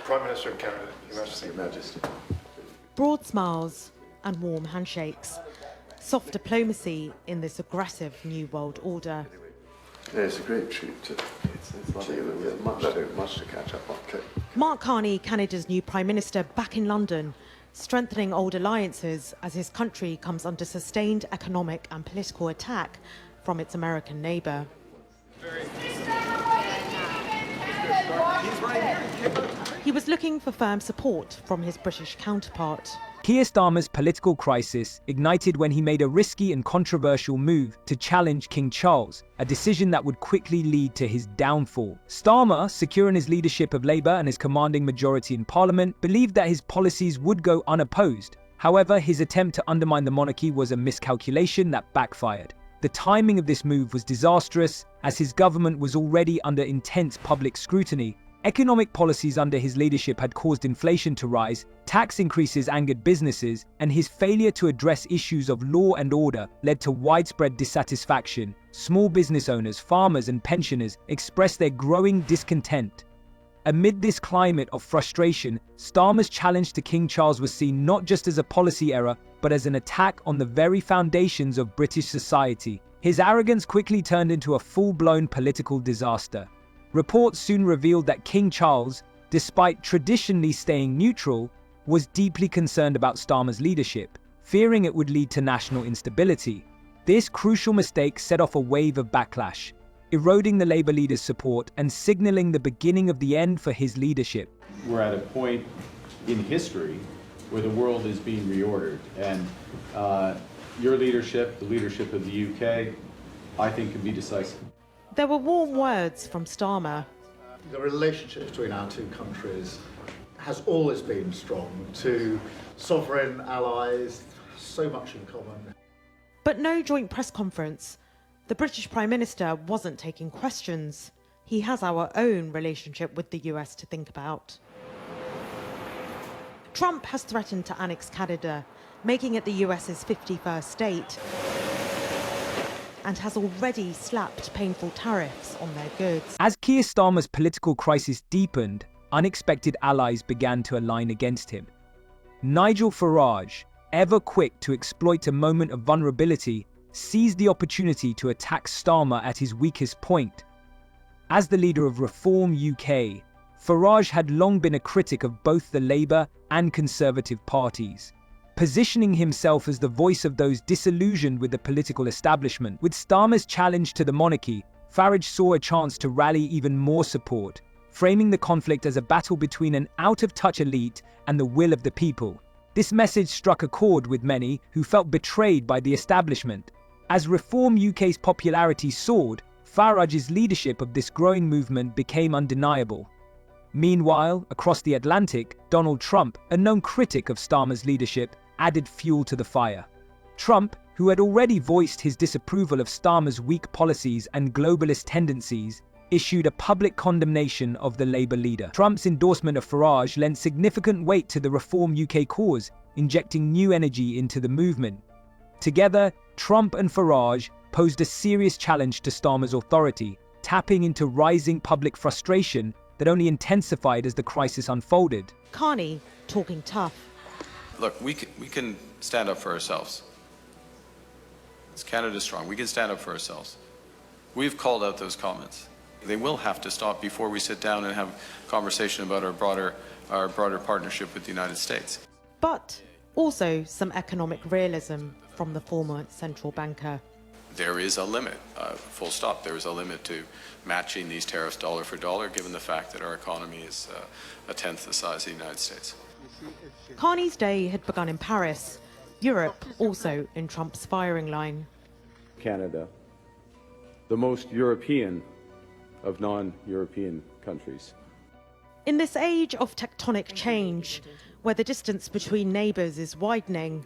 Prime Minister of Canada, Your Majesty. Your Majesty. Broad smiles and warm handshakes. Soft diplomacy in this aggressive New World Order. Yeah, it's a great treat. It's lovely. We have much to catch up on. Okay. Mark Carney, Canada's new Prime Minister, back in London, strengthening old alliances as his country comes under sustained economic and political attack from its American neighbour. He was looking for firm support from his British counterpart. Keir Starmer's political crisis ignited when he made a risky and controversial move to challenge King Charles, a decision that would quickly lead to his downfall. Starmer, secure in his leadership of Labour and his commanding majority in Parliament, believed that his policies would go unopposed. However, his attempt to undermine the monarchy was a miscalculation that backfired. The timing of this move was disastrous, as his government was already under intense public scrutiny. Economic policies under his leadership had caused inflation to rise, tax increases angered businesses, and his failure to address issues of law and order led to widespread dissatisfaction. Small business owners, farmers, and pensioners expressed their growing discontent. Amid this climate of frustration, Starmer's challenge to King Charles was seen not just as a policy error, but as an attack on the very foundations of British society. His arrogance quickly turned into a full-blown political disaster. Reports soon revealed that King Charles, despite traditionally staying neutral, was deeply concerned about Starmer's leadership, fearing it would lead to national instability. This crucial mistake set off a wave of backlash, eroding the Labour leader's support and signalling the beginning of the end for his leadership. We're at a point in history where the world is being reordered, and your leadership, the leadership of the UK, I think can be decisive. There were warm words from Starmer. The relationship between our two countries has always been strong. Two sovereign allies, so much in common. But no joint press conference. The British Prime Minister wasn't taking questions. He has our own relationship with the US to think about. Trump has threatened to annex Canada, making it the US's 51st state, and has already slapped painful tariffs on their goods. As Keir Starmer's political crisis deepened, unexpected allies began to align against him. Nigel Farage, ever quick to exploit a moment of vulnerability, seized the opportunity to attack Starmer at his weakest point. As the leader of Reform UK, Farage had long been a critic of both the Labour and Conservative parties, positioning himself as the voice of those disillusioned with the political establishment. With Starmer's challenge to the monarchy, Farage saw a chance to rally even more support, framing the conflict as a battle between an out-of-touch elite and the will of the people. This message struck a chord with many who felt betrayed by the establishment. As Reform UK's popularity soared, Farage's leadership of this growing movement became undeniable. Meanwhile, across the Atlantic, Donald Trump, a known critic of Starmer's leadership, added fuel to the fire. Trump, who had already voiced his disapproval of Starmer's weak policies and globalist tendencies, issued a public condemnation of the Labour leader. Trump's endorsement of Farage lent significant weight to the Reform UK cause, injecting new energy into the movement. Together, Trump and Farage posed a serious challenge to Starmer's authority, tapping into rising public frustration that only intensified as the crisis unfolded. Carney talking tough. Look, we can stand up for ourselves. As Canada's strong, we can stand up for ourselves. We've called out those comments. They will have to stop before we sit down and have a conversation about our broader partnership with the United States. But also some economic realism from the former central banker. There is a limit, full stop. There is a limit to matching these tariffs dollar for dollar, given the fact that our economy is a tenth the size of the United States. Carney's day had begun in Paris, Europe also in Trump's firing line. Canada, the most European of non-European countries. In this age of tectonic change, where the distance between neighbours is widening,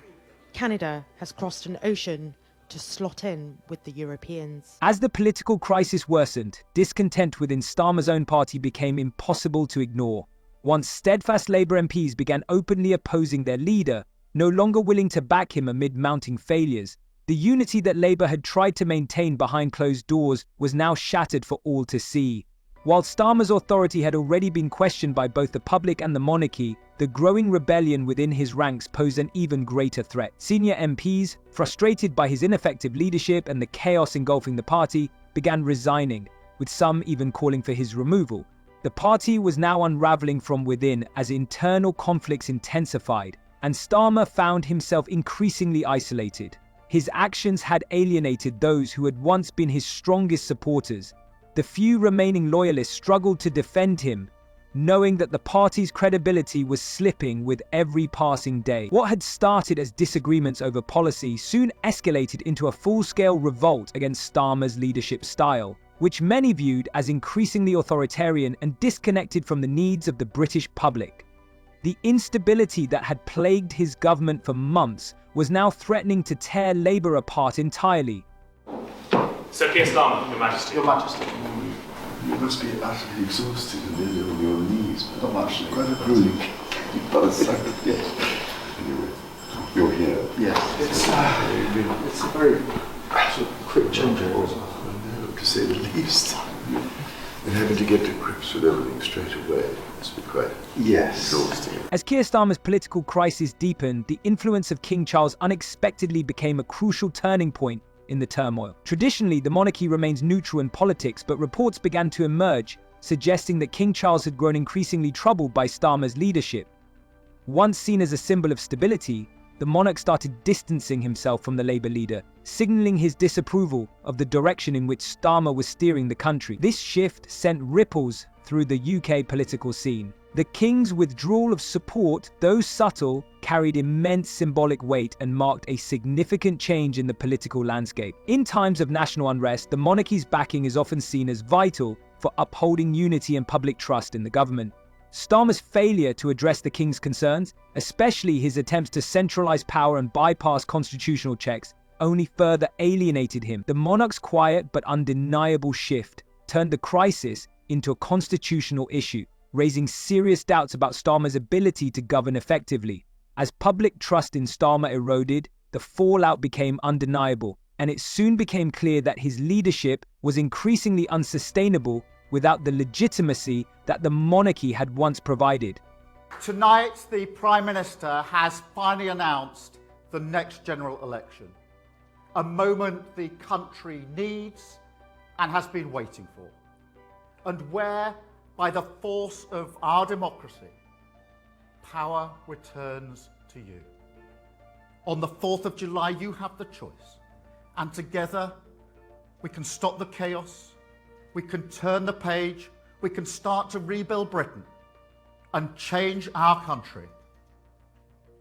Canada has crossed an ocean to slot in with the Europeans. As the political crisis worsened, discontent within Starmer's own party became impossible to ignore. Once steadfast Labour MPs began openly opposing their leader, no longer willing to back him amid mounting failures, the unity that Labour had tried to maintain behind closed doors was now shattered for all to see. While Starmer's authority had already been questioned by both the public and the monarchy, the growing rebellion within his ranks posed an even greater threat. Senior MPs, frustrated by his ineffective leadership and the chaos engulfing the party, began resigning, with some even calling for his removal. The party was now unraveling from within as internal conflicts intensified, and Starmer found himself increasingly isolated. His actions had alienated those who had once been his strongest supporters. The few remaining loyalists struggled to defend him, knowing that the party's credibility was slipping with every passing day. What had started as disagreements over policy soon escalated into a full-scale revolt against Starmer's leadership style, which many viewed as increasingly authoritarian and disconnected from the needs of the British public. The instability that had plagued his government for months was now threatening to tear Labour apart entirely. Sir Keir Starmer, Your Majesty. Your Majesty. You must be utterly exhausted and nearly on your knees. But not much. Quite a grueling. Yes. Anyway, you're here. Yes. It's a very sort of quick changeover, to say the least. And having to get to grips with everything straight away must be quite exhausting. As Keir Starmer's political crisis deepened, the influence of King Charles unexpectedly became a crucial turning point in the turmoil. Traditionally, the monarchy remains neutral in politics, but reports began to emerge, suggesting that King Charles had grown increasingly troubled by Starmer's leadership. Once seen as a symbol of stability, the monarch started distancing himself from the Labour leader, signalling his disapproval of the direction in which Starmer was steering the country. This shift sent ripples through the UK political scene. The King's withdrawal of support, though subtle, carried immense symbolic weight and marked a significant change in the political landscape. In times of national unrest, the monarchy's backing is often seen as vital for upholding unity and public trust in the government. Starmer's failure to address the King's concerns, especially his attempts to centralize power and bypass constitutional checks, only further alienated him. The monarch's quiet but undeniable shift turned the crisis into a constitutional issue, raising serious doubts about Starmer's ability to govern effectively. As public trust in Starmer eroded, the fallout became undeniable, and it soon became clear that his leadership was increasingly unsustainable without the legitimacy that the monarchy had once provided. Tonight, the Prime Minister has finally announced the next general election, a moment the country needs and has been waiting for, and where, by the force of our democracy, power returns to you. On the 4th of July, you have the choice, and together we can stop the chaos, we can turn the page, we can start to rebuild Britain and change our country.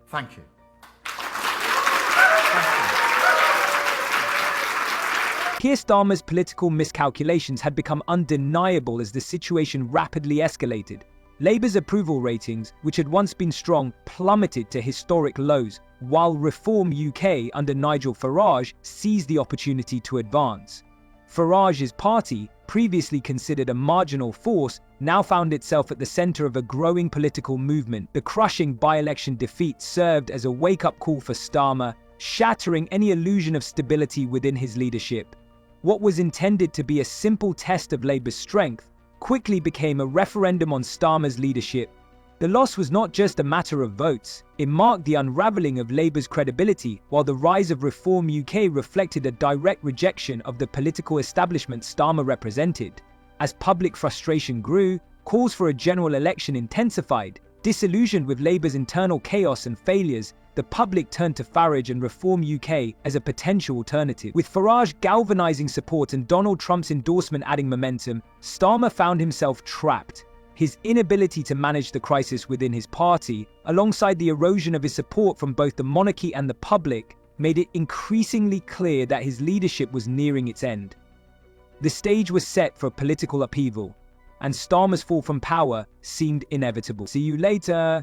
Thank you. Keir Starmer's political miscalculations had become undeniable as the situation rapidly escalated. Labour's approval ratings, which had once been strong, plummeted to historic lows, while Reform UK under Nigel Farage seized the opportunity to advance. Farage's party, previously considered a marginal force, now found itself at the centre of a growing political movement. The crushing by-election defeat served as a wake-up call for Starmer, shattering any illusion of stability within his leadership. What was intended to be a simple test of Labour's strength quickly became a referendum on Starmer's leadership. The loss was not just a matter of votes, it marked the unravelling of Labour's credibility, while the rise of Reform UK reflected a direct rejection of the political establishment Starmer represented. As public frustration grew, calls for a general election intensified. Disillusioned with Labour's internal chaos and failures, the public turned to Farage and Reform UK as a potential alternative. With Farage galvanising support and Donald Trump's endorsement adding momentum, Starmer found himself trapped. His inability to manage the crisis within his party, alongside the erosion of his support from both the monarchy and the public, made it increasingly clear that his leadership was nearing its end. The stage was set for political upheaval, and Starmer's fall from power seemed inevitable. See you later.